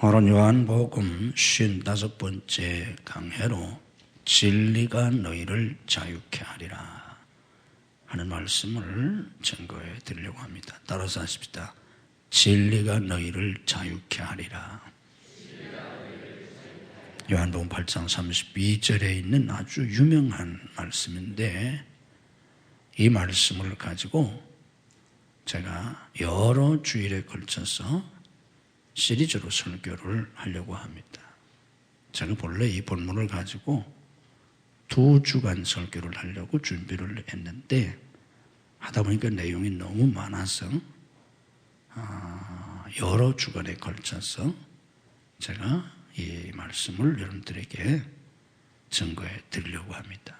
오늘 요한복음 55번째 강해로 진리가 너희를 자유케 하리라 하는 말씀을 증거해 드리려고 합니다. 따라서 하십시다. 진리가 너희를 자유케 하리라. 요한복음 8장 32절에 있는 아주 유명한 말씀인데, 이 말씀을 가지고 제가 여러 주일에 걸쳐서 시리즈로 설교를 하려고 합니다. 제가 본래 이 본문을 가지고 2주간 설교를 하려고 준비를 했는데, 하다 보니까 내용이 너무 많아서 여러 주간에 걸쳐서 제가 이 말씀을 여러분들에게 증거해 드리려고 합니다.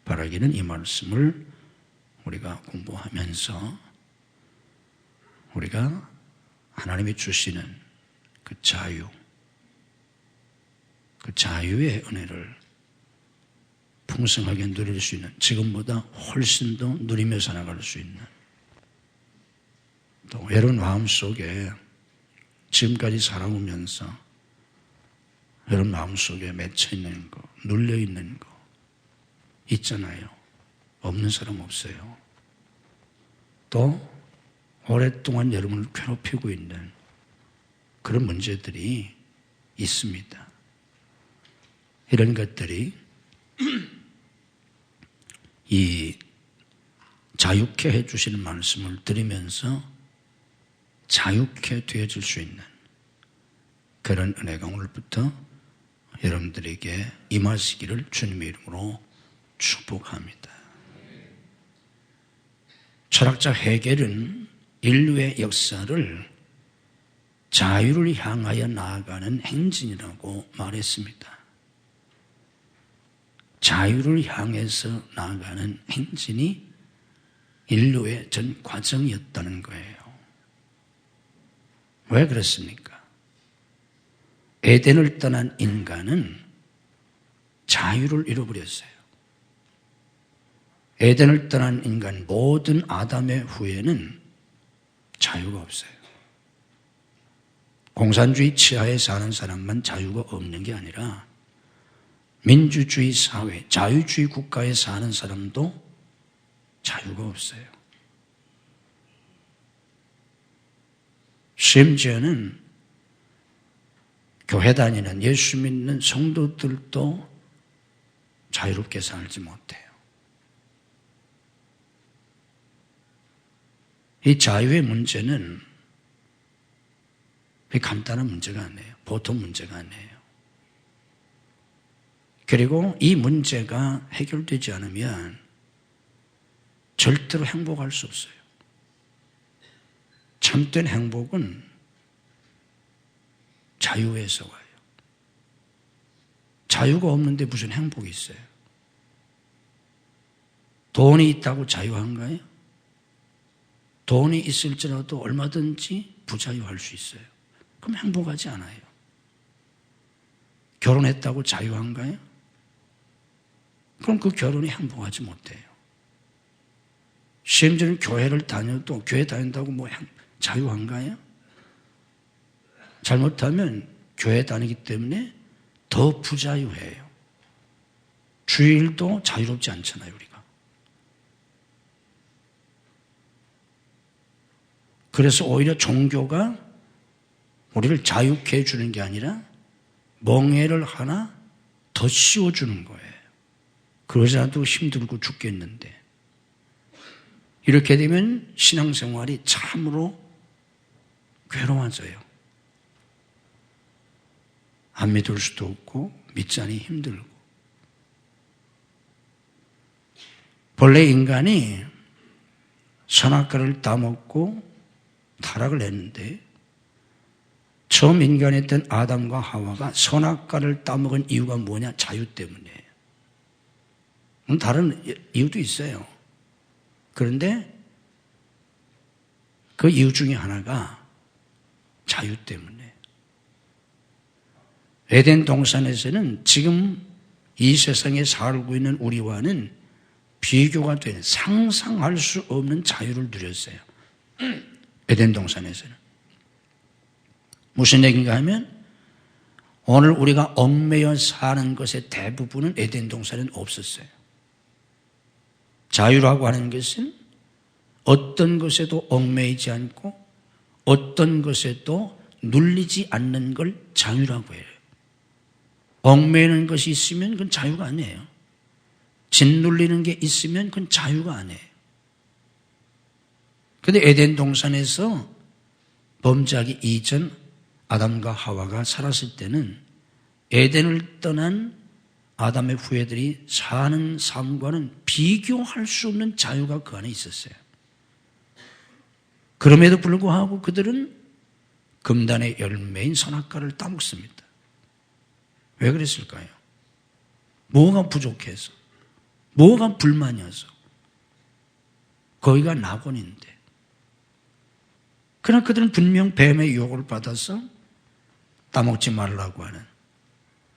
바라기는 이 말씀을 우리가 공부하면서 우리가 하나님이 주시는 그 자유의 은혜를 풍성하게 누릴 수 있는, 지금보다 훨씬 더 누리며 살아갈 수 있는, 또 여러분 마음속에 지금까지 살아오면서 여러분 마음속에 맺혀 있는 거, 눌려 있는 거 있잖아요. 없는 사람 없어요. 또 오랫동안 여러분을 괴롭히고 있는 그런 문제들이 있습니다. 이런 것들이 이 자유케 해주시는 말씀을 들으면서 자유케 되어질 수 있는 그런 은혜가 오늘부터 여러분들에게 임하시기를 주님의 이름으로 축복합니다. 철학자 헤겔은 인류의 역사를 자유를 향하여 나아가는 행진이라고 말했습니다. 자유를 향해서 나아가는 행진이 인류의 전 과정이었다는 거예요. 왜 그렇습니까? 에덴을 떠난 인간은 자유를 잃어버렸어요. 에덴을 떠난 인간 모든 아담의 후에는 자유가 없어요. 공산주의 치하에 사는 사람만 자유가 없는 게 아니라 민주주의 사회, 자유주의 국가에 사는 사람도 자유가 없어요. 심지어는 교회 다니는 예수 믿는 성도들도 자유롭게 살지 못해요. 이 자유의 문제는 간단한 문제가 아니에요. 보통 문제가 아니에요. 그리고 이 문제가 해결되지 않으면 절대로 행복할 수 없어요. 참된 행복은 자유에서 와요. 자유가 없는데 무슨 행복이 있어요? 돈이 있다고 자유한가요? 돈이 있을지라도 얼마든지 부자유할 수 있어요. 그럼 행복하지 않아요. 결혼했다고 자유한가요? 그럼 그 결혼이 행복하지 못해요. 심지어는 교회를 다녀도 교회 다닌다고 자유한가요? 잘못하면 교회 다니기 때문에 더 부자유해요. 주일도 자유롭지 않잖아요, 우리가. 그래서 오히려 종교가 우리를 자유케 해주는 게 아니라 멍해를 하나 더 씌워주는 거예요. 그러지 않아도 힘들고 죽겠는데. 이렇게 되면 신앙생활이 참으로 괴로워져요. 안 믿을 수도 없고 믿자니 힘들고. 본래 인간이 선악과를 따먹고 타락을 했는데, 처음 인간이었던 아담과 하와가 선악과를 따먹은 이유가 뭐냐? 자유 때문이에요. 다른 이유도 있어요. 그런데 그 이유 중에 하나가 자유 때문에. 에덴 동산에서는 지금 이 세상에 살고 있는 우리와는 비교가 되는, 상상할 수 없는 자유를 누렸어요. 에덴 동산에서는. 무슨 얘기인가 하면 오늘 우리가 얽매여 사는 것의 대부분은 에덴 동산에는 없었어요. 자유라고 하는 것은 어떤 것에도 얽매이지 않고 어떤 것에도 눌리지 않는 걸 자유라고 해요. 얽매이는 것이 있으면 그건 자유가 아니에요. 짓눌리는 게 있으면 그건 자유가 아니에요. 그런데 에덴 동산에서 범죄하기 이전 아담과 하와가 살았을 때는 에덴을 떠난 아담의 후예들이 사는 삶과는 비교할 수 없는 자유가 그 안에 있었어요. 그럼에도 불구하고 그들은 금단의 열매인 선악과를 따먹습니다. 왜 그랬을까요? 뭐가 부족해서, 뭐가 불만이어서, 거기가 낙원인데. 그러나 그들은 분명 뱀의 유혹을 받아서 따먹지 말라고 하는,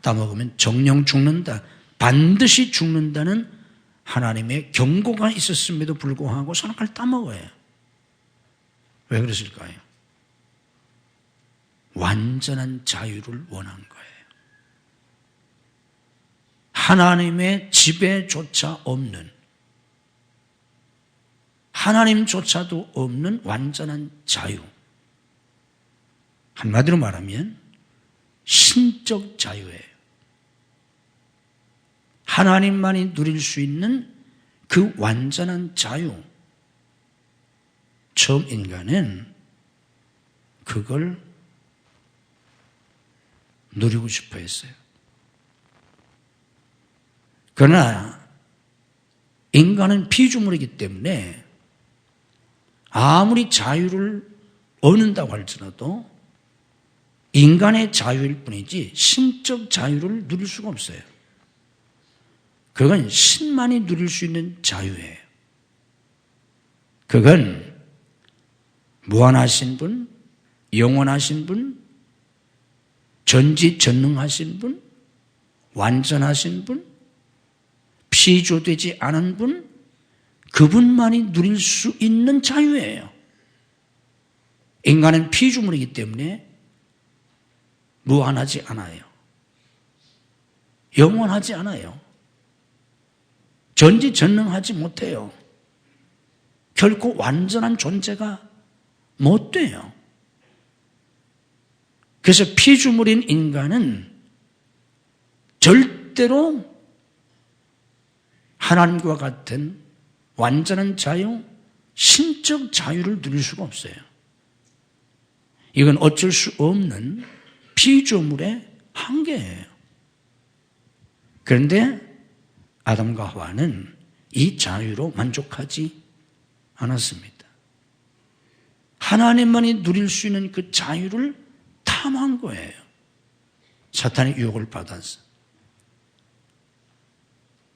따먹으면 정령 죽는다, 반드시 죽는다는 하나님의 경고가 있었음에도 불구하고 선악과를 따먹어요. 왜 그랬을까요? 완전한 자유를 원한 거예요. 하나님의 지배조차 없는, 하나님조차도 없는 완전한 자유. 한마디로 말하면 신적 자유예요. 하나님만이 누릴 수 있는 그 완전한 자유. 처음 인간은 그걸 누리고 싶어 했어요. 그러나 인간은 피조물이기 때문에 아무리 자유를 얻는다고 할지라도 인간의 자유일 뿐이지 신적 자유를 누릴 수가 없어요. 그건 신만이 누릴 수 있는 자유예요. 그건 무한하신 분, 영원하신 분, 전지전능하신 분, 완전하신 분, 피조되지 않은 분, 그분만이 누릴 수 있는 자유예요. 인간은 피조물이기 때문에 무한하지 않아요. 영원하지 않아요. 전지전능하지 못해요. 결코 완전한 존재가 못 돼요. 그래서 피조물인 인간은 절대로 하나님과 같은 완전한 자유, 신적 자유를 누릴 수가 없어요. 이건 어쩔 수 없는 피조물의 한계예요. 그런데 아담과 하와는 이 자유로 만족하지 않았습니다. 하나님만이 누릴 수 있는 그 자유를 탐한 거예요. 사탄의 유혹을 받아서.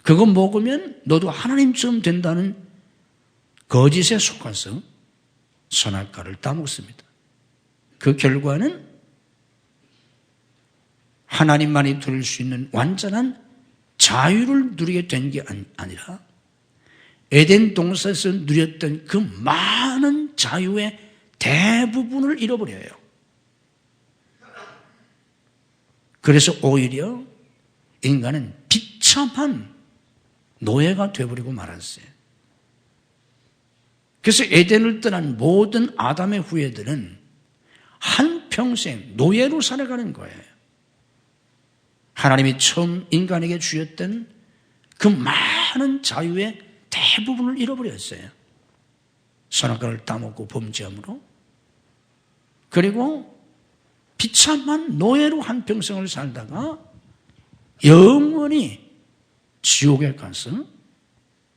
그거 먹으면 너도 하나님처럼 된다는 거짓에 속아서 선악과를 따먹습니다. 그 결과는 하나님만이 누릴 수 있는 완전한 자유를 누리게 된 게 아니라 에덴 동산에서 누렸던 그 많은 자유의 대부분을 잃어버려요. 그래서 오히려 인간은 비참한 노예가 되어버리고 말았어요. 그래서 에덴을 떠난 모든 아담의 후예들은 한평생 노예로 살아가는 거예요. 하나님이 처음 인간에게 주셨던 그 많은 자유의 대부분을 잃어버렸어요. 선악과를 따먹고 범죄함으로. 그리고 비참한 노예로 한평생을 살다가 영원히 지옥에 가서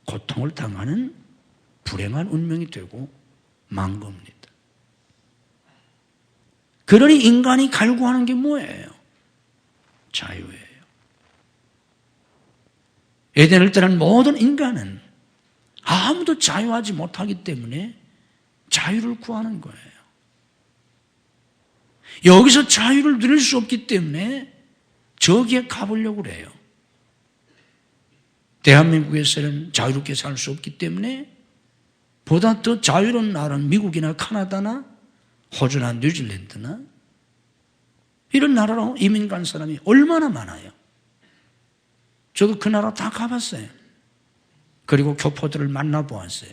고통을 당하는 불행한 운명이 되고 만 겁니다. 그러니 인간이 갈구하는 게 뭐예요? 자유예요. 에덴을 떠난 모든 인간은 아무도 자유하지 못하기 때문에 자유를 구하는 거예요. 여기서 자유를 누릴 수 없기 때문에 저기에 가보려고 그래요. 대한민국에서는 자유롭게 살 수 없기 때문에 보다 더 자유로운 나라는 미국이나 카나다나 호주나 뉴질랜드나 이런 나라로 이민 간 사람이 얼마나 많아요. 저도 그 나라 다 가봤어요. 그리고 교포들을 만나보았어요.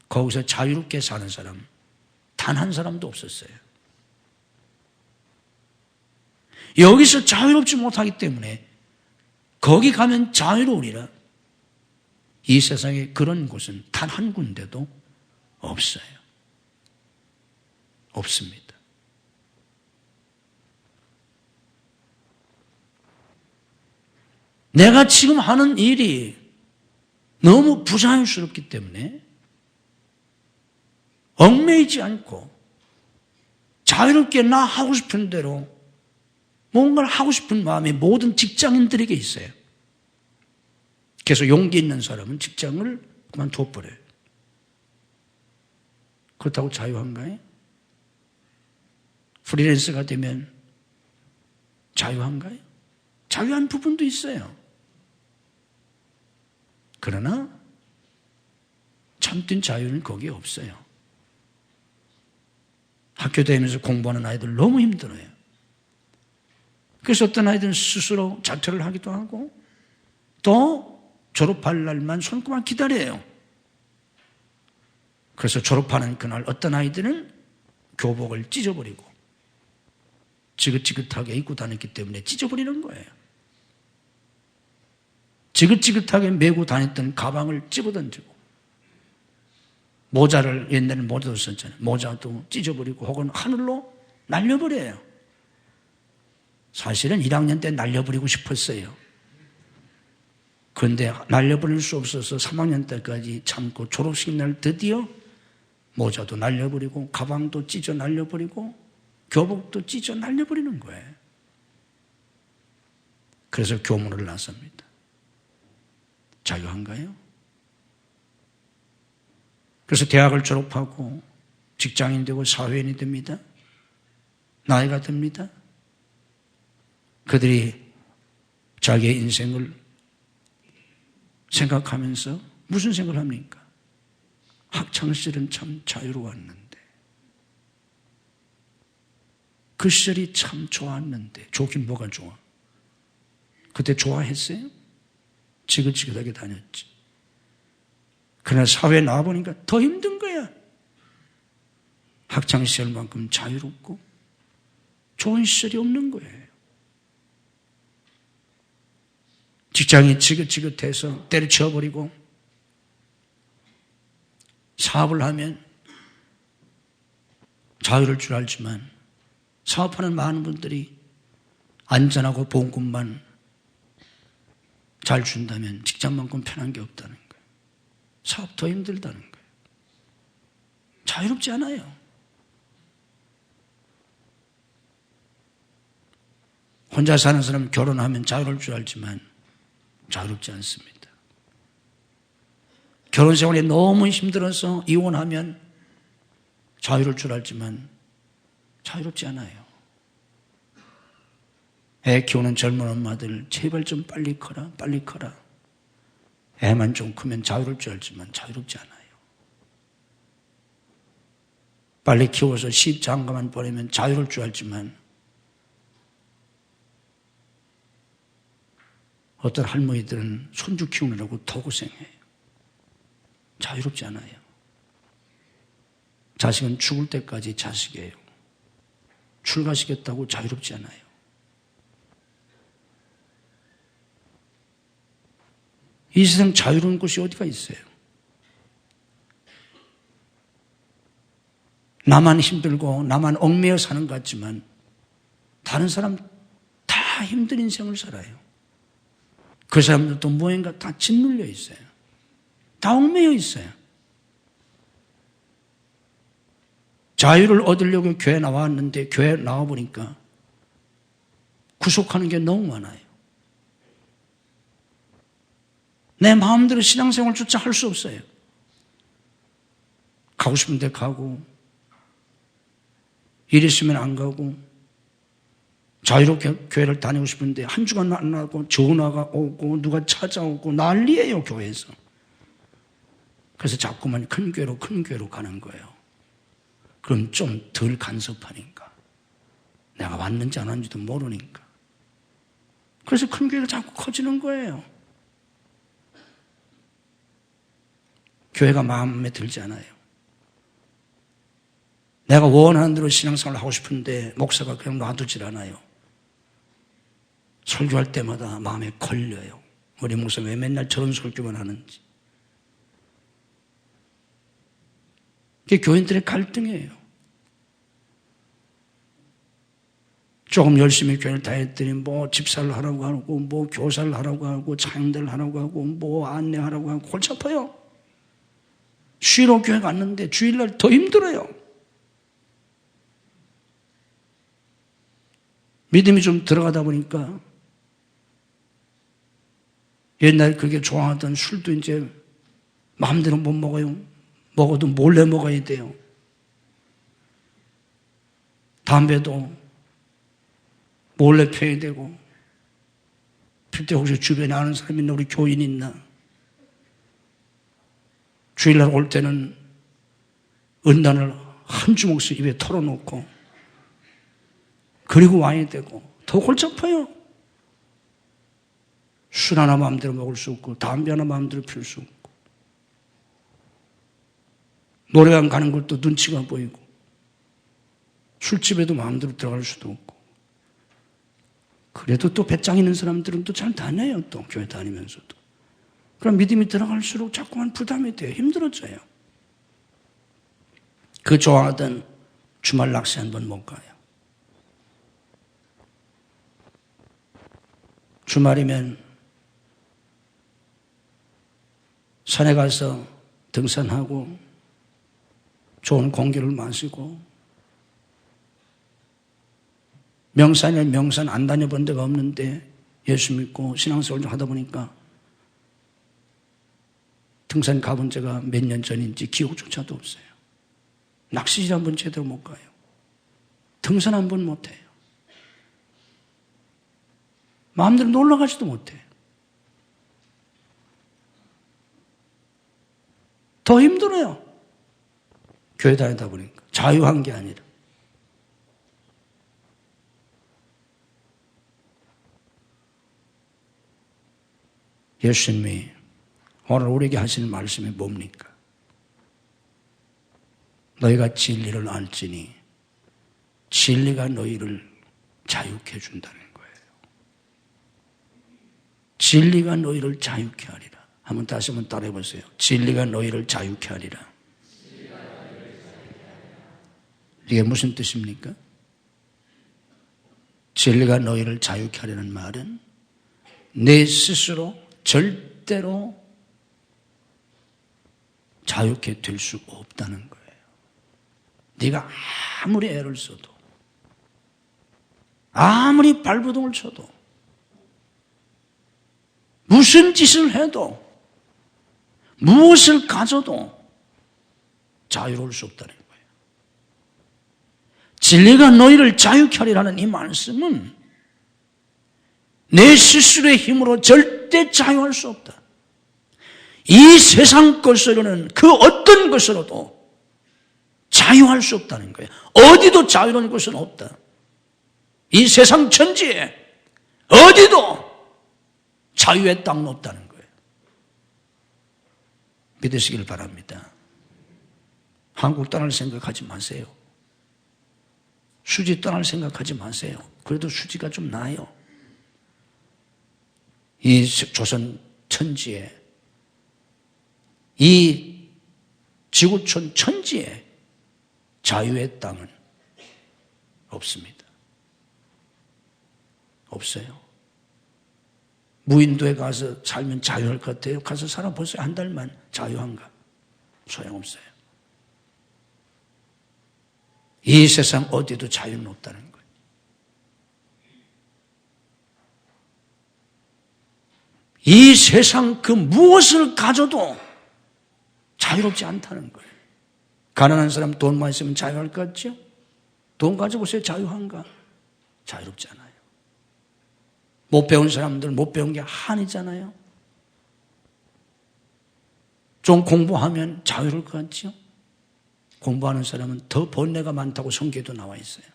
거기서 자유롭게 사는 사람 단 한 사람도 없었어요. 여기서 자유롭지 못하기 때문에 거기 가면 자유로우리라. 이 세상에 그런 곳은 단 한 군데도 없어요. 없습니다. 내가 지금 하는 일이 너무 부자연스럽기 때문에 얽매이지 않고 자유롭게 나 하고 싶은 대로 뭔가를 하고 싶은 마음이 모든 직장인들에게 있어요. 그래서 용기 있는 사람은 직장을 그만둬버려요. 그렇다고 자유한가요? 프리랜서가 되면 자유한가요? 자유한 부분도 있어요. 그러나 참된 자유는 거기에 없어요. 학교 다니면서 공부하는 아이들 너무 힘들어요. 그래서 어떤 아이들은 스스로 자퇴를 하기도 하고 또 졸업할 날만 손꼽아 기다려요. 그래서 졸업하는 그날 어떤 아이들은 교복을 찢어버리고 지긋지긋하게 입고 다녔기 때문에 찢어버리는 거예요. 지긋지긋하게 메고 다녔던 가방을 집어던지고 모자를 옛날에 모자도 썼잖아요. 모자도 찢어버리고 혹은 하늘로 날려버려요. 사실은 1학년 때 날려버리고 싶었어요. 그런데 날려버릴 수 없어서 3학년 때까지 참고 졸업식 날 드디어 모자도 날려버리고 가방도 찢어 날려버리고 교복도 찢어 날려버리는 거예요. 그래서 교문을 나섭니다. 자유한가요? 그래서 대학을 졸업하고 직장인 되고 사회인이 됩니다. 나이가 듭니다. 그들이 자기의 인생을 생각하면서 무슨 생각을 합니까? 학창시절은 참 자유로웠는데 그 시절이 참 좋았는데 좋긴 뭐가 좋아? 그때 좋아했어요? 지긋지긋하게 다녔지. 그러나 사회에 나와보니까 더 힘든 거야. 학창시절만큼 자유롭고 좋은 시절이 없는 거예요. 직장이 지긋지긋해서 때려치워버리고 사업을 하면 자유를 줄 알지만 사업하는 많은 분들이 안전하고 보험금만 잘 준다면 직장만큼 편한 게 없다는 거예요. 사업 더 힘들다는 거예요. 자유롭지 않아요. 혼자 사는 사람은 결혼하면 자유로울 줄 알지만 자유롭지 않습니다. 결혼 생활이 너무 힘들어서 이혼하면 자유로울 줄 알지만 자유롭지 않아요. 애 키우는 젊은 엄마들 제발 좀 빨리 커라, 빨리 커라. 애만 좀 크면 자유로울 줄 알지만 자유롭지 않아요. 빨리 키워서 시집 장가만 보내면 자유로울 줄 알지만 어떤 할머니들은 손주 키우느라고 더 고생해요. 자유롭지 않아요. 자식은 죽을 때까지 자식이에요. 출가시켰다고 자유롭지 않아요. 이 세상 자유로운 곳이 어디가 있어요? 나만 힘들고 나만 얽매여 사는 것 같지만 다른 사람 다 힘든 인생을 살아요. 그 사람들도 무언가 다 짓눌려 있어요. 다 얽매여 있어요. 자유를 얻으려고 교회 나왔는데 교회 나와보니까 구속하는 게 너무 많아요. 내 마음대로 신앙생활조차 할 수 없어요. 가고 싶은 데 가고 일 있으면 안 가고 자유롭게 교회를 다니고 싶은데 한 주간 만나고 전화가 오고 누가 찾아오고 난리예요, 교회에서. 그래서 자꾸만 큰 교회로 가는 거예요. 그럼 좀 덜 간섭하니까 내가 왔는지 안 왔는지도 모르니까. 그래서 큰 교회가 자꾸 커지는 거예요. 교회가 마음에 들지 않아요. 내가 원하는 대로 신앙생활을 하고 싶은데 목사가 그냥 놔두질 않아요. 설교할 때마다 마음에 걸려요. 우리 목사 왜 맨날 저런 설교만 하는지. 그게 교인들의 갈등이에요. 조금 열심히 교회를 다녔더니 뭐 집사를 하라고 하고 뭐 교사를 하라고 하고 차용대를 하라고 하고 뭐 안내하라고 하고 골치 아파요. 쉬러 교회 갔는데 주일날 더 힘들어요. 믿음이 좀 들어가다 보니까 옛날 그게 좋아하던 술도 이제 마음대로 못 먹어요. 먹어도 몰래 먹어야 돼요. 담배도 몰래 펴야 되고. 필 때 혹시 주변에 아는 사람이 있나? 우리 교인 있나? 주일날 올 때는 은단을 한 주먹씩 입에 털어놓고 그리고 와야 되고. 더 골치 아파요. 술 하나 마음대로 먹을 수 없고 담배 하나 마음대로 피울 수 없고 노래방 가는 것도 눈치가 보이고 술집에도 마음대로 들어갈 수도 없고 그래도 또 배짱 있는 사람들은 또 잘 다녀요. 또 교회 다니면서도. 그럼 믿음이 들어갈수록 자꾸만 부담이 돼요. 힘들어져요. 그 좋아하던 주말 낚시 한 번 못 가요. 주말이면 산에 가서 등산하고 좋은 공기를 마시고 명산이면 명산 안 다녀본 데가 없는데 예수 믿고 신앙생활 좀 하다 보니까 등산 가본 지가 몇 년 전인지 기억조차도 없어요. 낚시질 한 번 제대로 못 가요. 등산 한 번 못 해요. 마음대로 놀러 가지도 못해요. 더 힘들어요. 교회 다니다 보니까. 자유한 게 아니라. 예수님이 오늘 우리에게 하시는 말씀이 뭡니까? 너희가 진리를 알지니 진리가 너희를 자유케 해준다는 거예요. 진리가 너희를 자유케 하리라. 한번 다시 한번 따라해 보세요. 진리가 너희를 자유케 하리라. 이게 무슨 뜻입니까? 진리가 너희를 자유케 하려는 말은 내 스스로 절대로 자유케 될 수 없다는 거예요. 네가 아무리 애를 써도 아무리 발버둥을 쳐도 무슨 짓을 해도 무엇을 가져도 자유로울 수 없다는 거예요. 진리가 너희를 자유케 하리라는 이 말씀은 내 스스로의 힘으로 절대 자유할 수 없다. 이 세상 것으로는 그 어떤 것으로도 자유할 수 없다는 거예요. 어디도 자유로운 것은 없다. 이 세상 천지에 어디도 자유의 땅은 없다는 거예요. 믿으시길 바랍니다. 한국 떠날 생각하지 마세요. 수지 떠날 생각하지 마세요. 그래도 수지가 좀 나아요. 이 조선 천지에, 이 지구촌 천지에 자유의 땅은 없습니다. 없어요. 무인도에 가서 살면 자유할 것 같아요? 가서 살아보세요. 한 달만 자유한가? 소용없어요. 이 세상 어디도 자유는 없다는 거예요. 이 세상 그 무엇을 가져도 자유롭지 않다는 거예요. 가난한 사람 돈만 있으면 자유할 것 같죠? 돈 가지고 보세요. 자유한가? 자유롭지 않아요. 못 배운 사람들 못 배운 게 한이잖아요. 좀 공부하면 자유로울 것 같죠? 공부하는 사람은 더 번뇌가 많다고 성경에도 나와 있어요.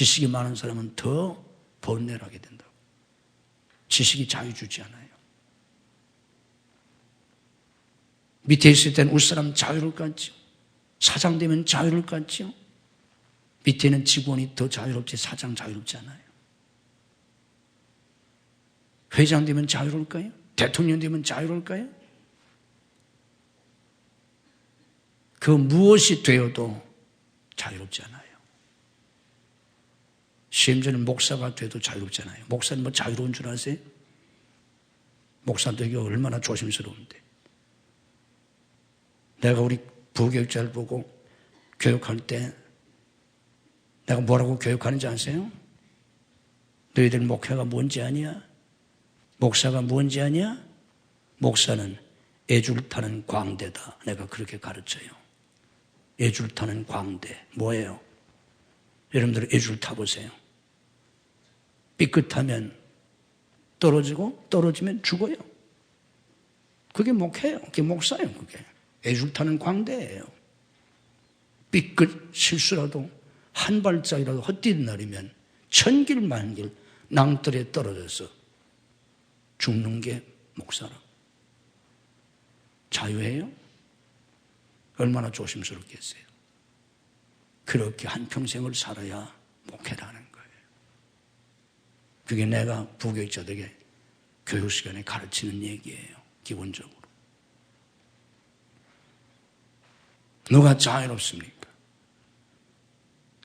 지식이 많은 사람은 더 번뇌하게 된다고. 지식이 자유 주지 않아요. 밑에 있을 때는 윗사람 자유를 갖지요. 사장 되면 자유를 갖지요. 밑에 있는 직원이 더 자유롭지 사장 자유롭지 않아요. 회장 되면 자유로울까요? 대통령 되면 자유로울까요? 그 무엇이 되어도 자유롭지 않아요. 심지어는 목사가 돼도 자유롭지 않아요. 목사는 뭐 자유로운 줄 아세요? 목사 되기 얼마나 조심스러운데. 내가 우리 부교육자를 보고 교육할 때 내가 뭐라고 교육하는지 아세요? 너희들 목회가 뭔지 아냐? 목사가 뭔지 아냐? 목사는 애줄 타는 광대다. 내가 그렇게 가르쳐요. 애줄 타는 광대. 뭐예요? 여러분들 애줄 타보세요. 삐끗하면 떨어지고 떨어지면 죽어요. 그게 목회예요. 그게 목사예요. 그게 애줄 타는 광대예요. 삐끗 실수라도 한 발짝이라도 헛디딘 천길 만길 낭떠러에 떨어져서 죽는 게 목사라. 자유해요? 얼마나 조심스럽겠어요. 그렇게 한평생을 살아야 목회라는 거예요. 그게 내가 부교육자들에게 교육 시간에 가르치는 얘기예요. 기본적으로. 누가 자유롭습니까?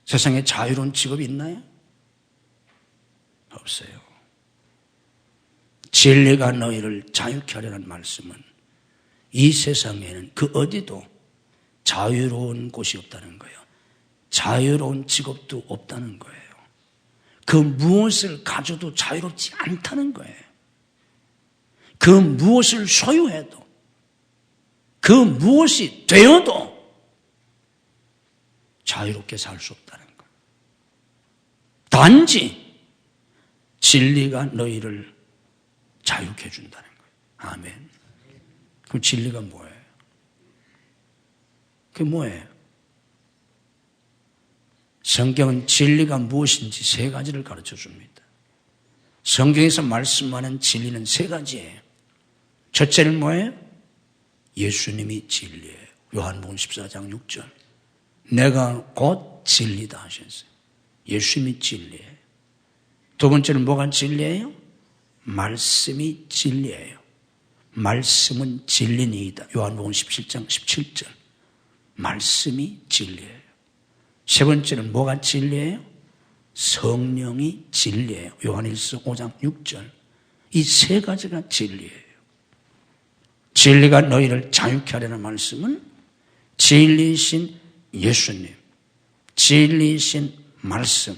세상에 자유로운 직업이 있나요? 없어요. 진리가 너희를 자유케 하려는 말씀은 이 세상에는 그 어디도 자유로운 곳이 없다는 거예요. 자유로운 직업도 없다는 거예요. 그 무엇을 가져도 자유롭지 않다는 거예요. 그 무엇을 소유해도 그 무엇이 되어도 자유롭게 살 수 없다는 거예요. 단지 진리가 너희를 자유케 해준다는 거예요. 아멘. 그 진리가 뭐예요? 그게 뭐예요? 성경은 진리가 무엇인지 세 가지를 가르쳐 줍니다. 성경에서 말씀하는 진리는 세 가지예요. 첫째는 뭐예요? 예수님이 진리예요. 요한복음 14장 6절. 내가 곧 진리다 하셨어요. 예수님이 진리예요. 두 번째는 뭐가 진리예요? 말씀이 진리예요. 말씀은 진리니이다. 요한복음 17장 17절. 말씀이 진리예요. 세 번째는 뭐가 진리예요? 성령이 진리예요. 요한일서 5장 6절. 이 세 가지가 진리예요. 진리가 너희를 자유케 하려는 말씀은 진리이신 예수님, 진리이신 말씀,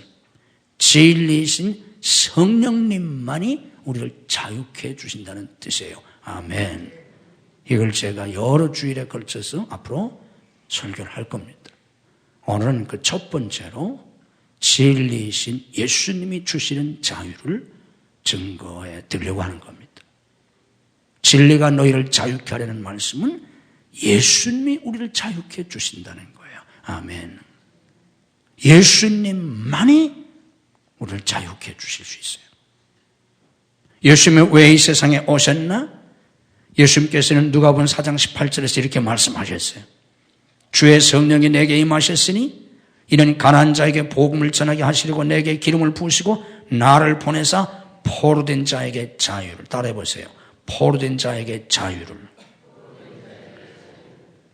진리이신 성령님만이 우리를 자유케 해주신다는 뜻이에요. 아멘. 이걸 제가 여러 주일에 걸쳐서 앞으로 설교를 할 겁니다. 오늘은 그 첫 번째로 진리이신 예수님이 주시는 자유를 증거해 드리려고 하는 겁니다. 진리가 너희를 자유케 하려는 말씀은 예수님이 우리를 자유케 해 주신다는 거예요. 아멘. 예수님만이 우리를 자유케 해 주실 수 있어요. 예수님이 왜 이 세상에 오셨나? 예수님께서는 누가복음 4장 18절에서 이렇게 말씀하셨어요. 주의 성령이 내게 임하셨으니 이는 가난한 자에게 복음을 전하게 하시려고 내게 기름을 부으시고 나를 보내사 포로된 자에게 자유를. 따라해 보세요. 포로된 자에게 자유를.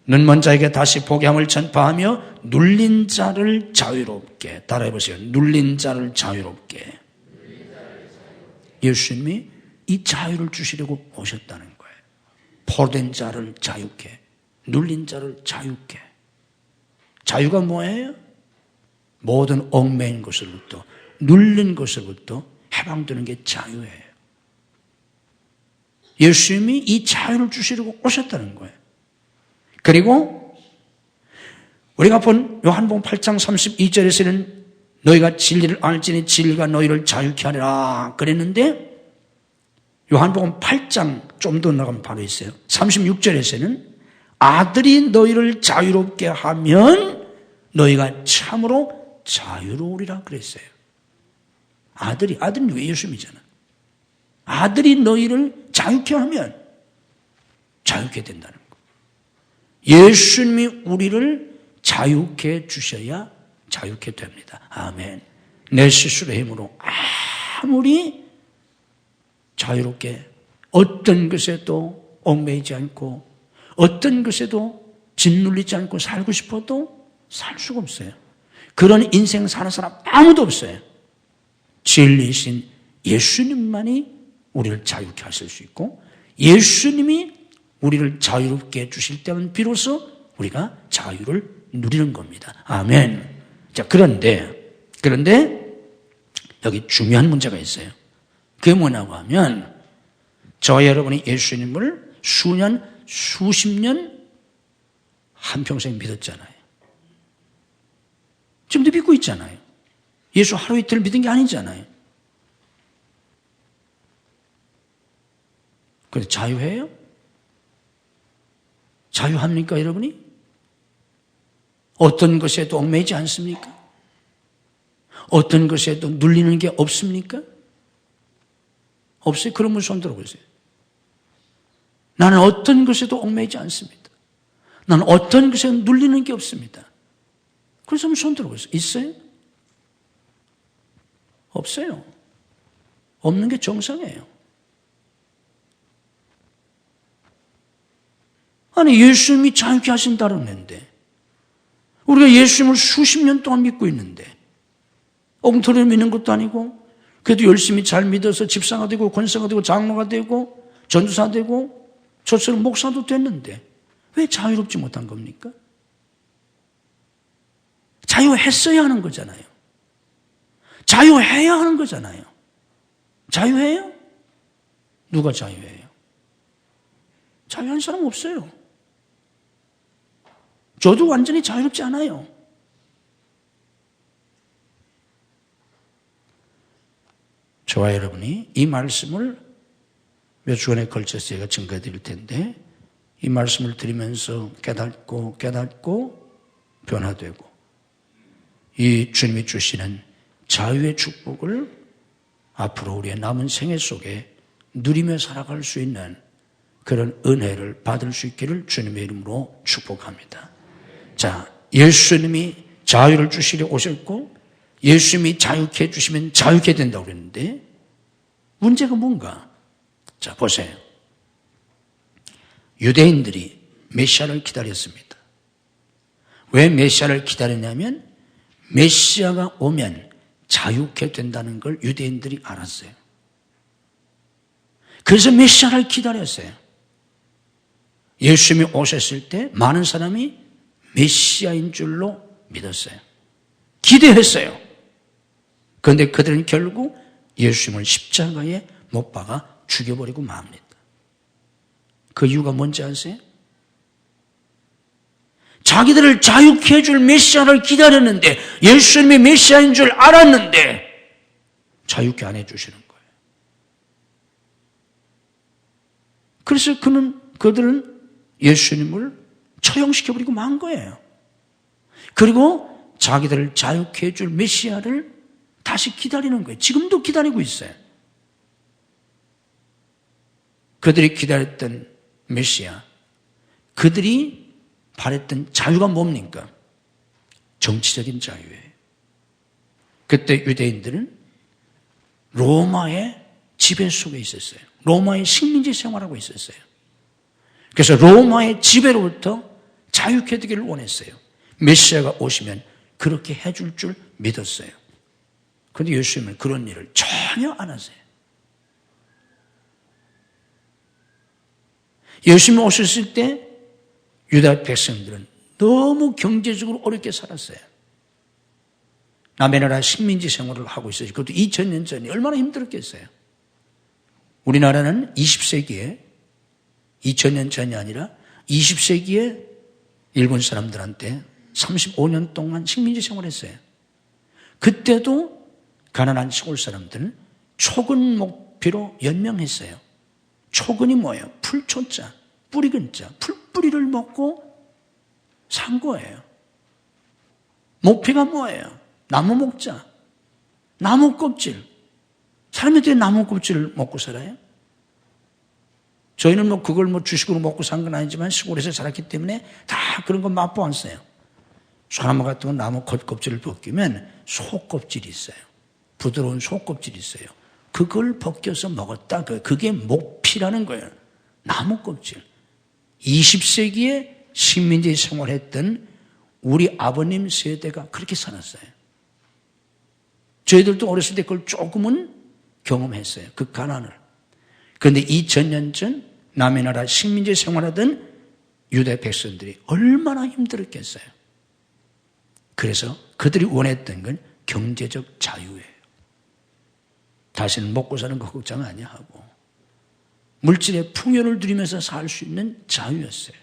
눈먼 자에게 다시 보게 함을 전파하며 눌린 자를 자유롭게. 따라해 보세요. 눌린 자를 자유롭게. 예수님이 이 자유를 주시려고 오셨다는 거예요. 포로된 자를 자유케, 눌린 자를 자유케. 자유가 뭐예요? 모든 얽매인 것으로부터, 눌린 것으로부터 해방되는 게 자유예요. 예수님이 이 자유를 주시려고 오셨다는 거예요. 그리고 우리가 본 요한복음 8장 32절에서는 너희가 진리를 알지니 진리가 너희를 자유케 하리라 그랬는데 요한복음 8장 좀 더 나가면 바로 있어요. 36절에서는 아들이 너희를 자유롭게 하면 너희가 참으로 자유로우리라 그랬어요. 아들이 왜 예수님이잖아. 아들이 너희를 자유케 하면 자유케 된다는 거. 예수님이 우리를 자유케 주셔야 자유케 됩니다. 아멘. 내 스스로의 힘으로 아무리 자유롭게 어떤 것에도 얽매이지 않고 어떤 것에도 짓눌리지 않고 살고 싶어도 살 수가 없어요. 그런 인생 사는 사람 아무도 없어요. 진리이신 예수님만이 우리를 자유케 하실 수 있고 예수님이 우리를 자유롭게 해주실 때는 비로소 우리가 자유를 누리는 겁니다. 아멘. 자, 그런데 여기 중요한 문제가 있어요. 그게 뭐냐고 하면 저와 여러분이 예수님을 수년, 수십 년 한평생 믿었잖아요. 지금도 믿고 있잖아요. 예수 하루 이틀 믿은 게 아니잖아요. 그런데 자유해요? 자유합니까, 여러분이? 어떤 것에도 얽매이지 않습니까? 어떤 것에도 눌리는 게 없습니까? 없어요? 그러면 손 들어보세요. 나는 어떤 것에도 얽매이지 않습니다. 나는 어떤 것에 눌리는 게 없습니다. 그래서 한번 손 들어보세요. 있어요? 없어요. 없는 게 정상이에요. 아니, 예수님이 자유케 하신다는 건데 우리가 예수님을 수십 년 동안 믿고 있는데 엉터리를 믿는 것도 아니고 그래도 열심히 잘 믿어서 집사가 되고 권사가 되고 장로가 되고 전도사 되고 저처럼 목사도 됐는데 왜 자유롭지 못한 겁니까? 자유했어야 하는 거잖아요. 자유해야 하는 거잖아요. 자유해요? 누가 자유해요? 자유한 사람 없어요. 저도 완전히 자유롭지 않아요. 저와 여러분이 이 말씀을 몇 주간에 걸쳐서 제가 증거해 드릴 텐데 이 말씀을 들으면서 깨닫고 변화되고 이 주님이 주시는 자유의 축복을 앞으로 우리의 남은 생애 속에 누리며 살아갈 수 있는 그런 은혜를 받을 수 있기를 주님의 이름으로 축복합니다. 자, 예수님이 자유를 주시려 오셨고 예수님이 자유케 해주시면 자유케 된다고 그랬는데 문제가 뭔가? 자, 보세요. 유대인들이 메시아를 기다렸습니다. 왜 메시아를 기다렸냐면 메시아가 오면 자유케 된다는 걸 유대인들이 알았어요. 그래서 메시아를 기다렸어요. 예수님이 오셨을 때 많은 사람이 메시아인 줄로 믿었어요. 기대했어요. 그런데 그들은 결국 예수님을 십자가에 못 박아 죽여버리고 맙니다. 그 이유가 뭔지 아세요? 자기들을 자유케 해줄 메시아를 기다렸는데 예수님이 메시아인 줄 알았는데 자유케 안 해주시는 거예요. 그래서 그들은 예수님을 처형시켜버리고 만 거예요. 그리고 자기들을 자유케 해줄 메시아를 다시 기다리는 거예요. 지금도 기다리고 있어요. 그들이 기다렸던 메시아, 그들이 바랬던 자유가 뭡니까? 정치적인 자유예요. 그때 유대인들은 로마의 지배 속에 있었어요. 로마의 식민지 생활하고 있었어요. 그래서 로마의 지배로부터 자유케 되기를 원했어요. 메시아가 오시면 그렇게 해줄 줄 믿었어요. 그런데 예수님은 그런 일을 전혀 안 하세요. 예수님이 오셨을 때 유다 백성들은 너무 경제적으로 어렵게 살았어요. 남의 나라 식민지 생활을 하고 있어요. 그것도 2000년 전에 얼마나 힘들었겠어요. 우리나라는 20세기에 2000년 전이 아니라 20세기에 일본 사람들한테 35년 동안 식민지 생활했어요. 그때도 가난한 시골 사람들은 초근 목피로 연명했어요. 초근이 뭐예요? 풀초자, 뿌리근자, 풀뿌리를 먹고 산 거예요. 목피가 뭐예요? 나무 먹자. 나무 껍질. 사람이 어떻게 나무 껍질을 먹고 살아요? 저희는 그걸 주식으로 먹고 산 건 아니지만 시골에서 자랐기 때문에 다 그런 거 맛보았어요. 소나무 같은 건 나무 겉껍질을 벗기면 속껍질이 있어요. 부드러운 속껍질이 있어요. 그걸 벗겨서 먹었다. 그게 목피라는 거예요. 나무 껍질. 20세기에 식민지 생활했던 우리 아버님 세대가 그렇게 살았어요. 저희들도 어렸을 때 그걸 조금은 경험했어요. 그 가난을. 그런데 2000년 전 남의 나라 식민지 생활하던 유대 백성들이 얼마나 힘들었겠어요. 그래서 그들이 원했던 건 경제적 자유예요. 다시는 먹고 사는 거 걱정 아니야 하고 물질의 풍요를 누리면서 살 수 있는 자유였어요.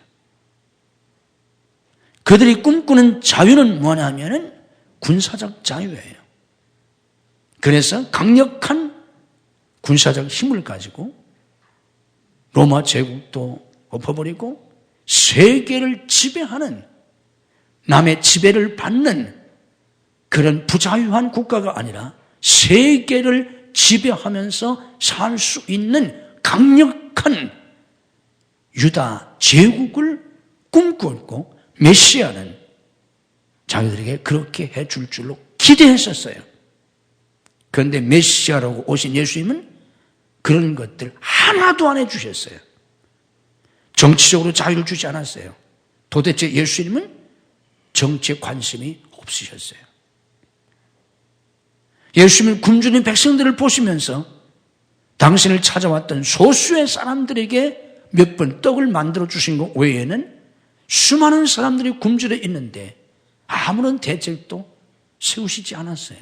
그들이 꿈꾸는 자유는 뭐냐면은 군사적 자유예요. 그래서 강력한 군사적 힘을 가지고 로마 제국도 엎어버리고 세계를 지배하는, 남의 지배를 받는 그런 부자유한 국가가 아니라 세계를 지배하면서 살 수 있는 강력한 유다 제국을 꿈꾸었고 메시아는 자기들에게 그렇게 해줄 줄로 기대했었어요. 그런데 메시아라고 오신 예수님은 그런 것들 하나도 안 해주셨어요. 정치적으로 자유를 주지 않았어요. 도대체 예수님은 정치에 관심이 없으셨어요. 예수님은 굶주린 백성들을 보시면서 당신을 찾아왔던 소수의 사람들에게 몇 번 떡을 만들어 주신 것 외에는 수많은 사람들이 굶주려 있는데 아무런 대책도 세우시지 않았어요.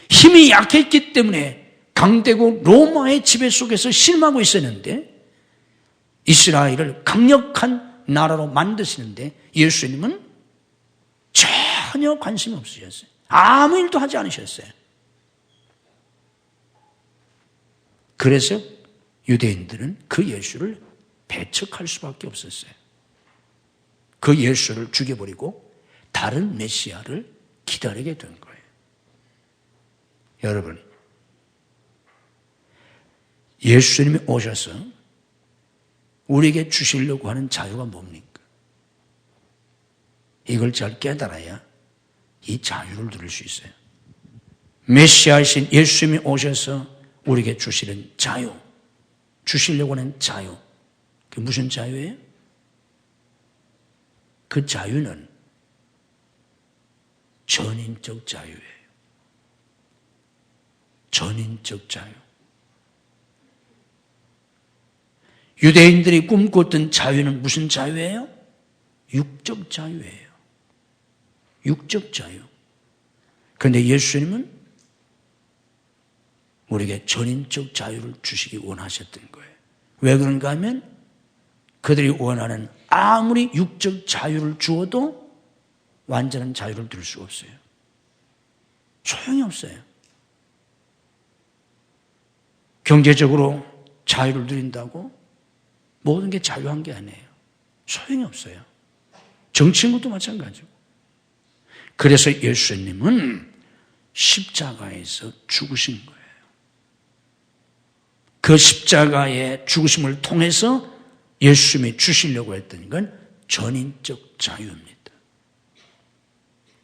힘이 약했기 때문에 강대국 로마의 지배 속에서 실망하고 있었는데 이스라엘을 강력한 나라로 만드시는데 예수님은 전혀 관심이 없으셨어요. 아무 일도 하지 않으셨어요. 그래서 유대인들은 그 예수를 배척할 수밖에 없었어요. 그 예수를 죽여버리고 다른 메시아를 기다리게 된 거예요. 여러분, 예수님이 오셔서 우리에게 주시려고 하는 자유가 뭡니까? 이걸 잘 깨달아야 이 자유를 누릴 수 있어요. 메시아이신 예수님이 오셔서 우리에게 주시는 자유, 주시려고 하는 자유, 그게 무슨 자유예요? 그 자유는 전인적 자유예요. 전인적 자유. 유대인들이 꿈꿨던 자유는 무슨 자유예요? 육적 자유예요. 육적 자유. 그런데 예수님은 우리에게 전인적 자유를 주시기 원하셨던 거예요. 왜 그런가 하면 그들이 원하는 아무리 육적 자유를 주어도 완전한 자유를 누릴 수가 없어요. 소용이 없어요. 경제적으로 자유를 누린다고 모든 게 자유한 게 아니에요. 소용이 없어요. 정치인 것도 마찬가지고. 그래서 예수님은 십자가에서 죽으신 거예요. 그 십자가의 죽으심을 통해서 예수님이 주시려고 했던 건 전인적 자유입니다.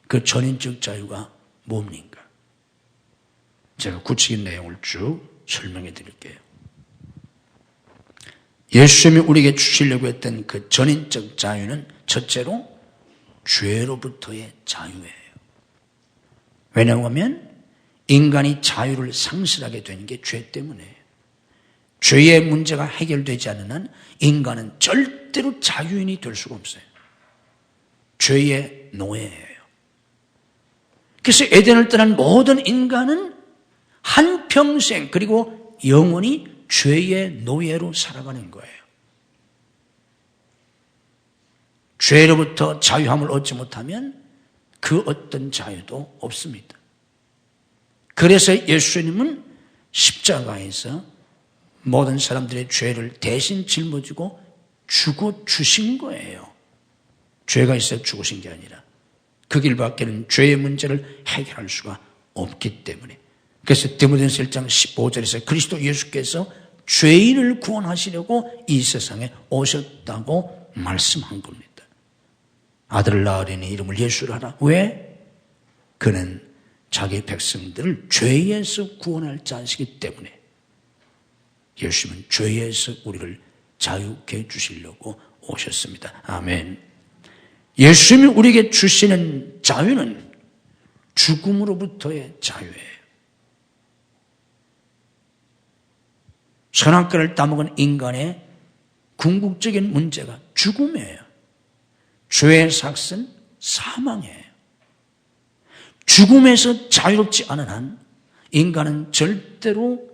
그 전인적 자유가 뭡니까? 제가 구체적인 내용을 쭉 설명해 드릴게요. 예수님이 우리에게 주시려고 했던 그 전인적 자유는 첫째로 죄로부터의 자유예요. 왜냐하면 인간이 자유를 상실하게 된 게 죄 때문이에요. 죄의 문제가 해결되지 않는 한 인간은 절대로 자유인이 될 수가 없어요. 죄의 노예예요. 그래서 에덴을 떠난 모든 인간은 한평생 그리고 영원히 죄의 노예로 살아가는 거예요. 죄로부터 자유함을 얻지 못하면 그 어떤 자유도 없습니다. 그래서 예수님은 십자가에서 모든 사람들의 죄를 대신 짊어지고 죽어 주신 거예요. 죄가 있어 죽으신 게 아니라 그 길밖에는 죄의 문제를 해결할 수가 없기 때문에. 그래서 디모데전서 1장 15절에서 그리스도 예수께서 죄인을 구원하시려고 이 세상에 오셨다고 말씀한 겁니다. 아들을 낳으려니 이름을 예수를 하라. 왜? 그는 자기 백성들을 죄에서 구원할 자이기 때문에. 예수님은 죄에서 우리를 자유케 해 주시려고 오셨습니다. 아멘. 예수님이 우리에게 주시는 자유는 죽음으로부터의 자유예요. 선악과를 따먹은 인간의 궁극적인 문제가 죽음이에요. 죄의 삭은 사망이에요. 죽음에서 자유롭지 않은 한 인간은 절대로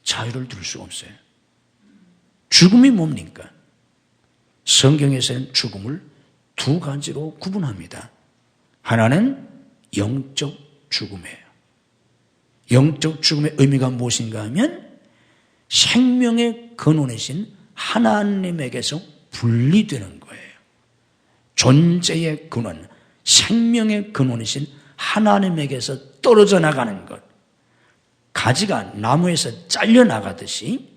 자유를 누릴 수가 없어요. 죽음이 뭡니까? 성경에서는 죽음을 두 가지로 구분합니다. 하나는 영적 죽음이에요. 영적 죽음의 의미가 무엇인가 하면 생명의 근원이신 하나님에게서 분리되는 거예요. 존재의 근원, 생명의 근원이신 하나님에게서 떨어져 나가는 것. 가지가 나무에서 잘려나가듯이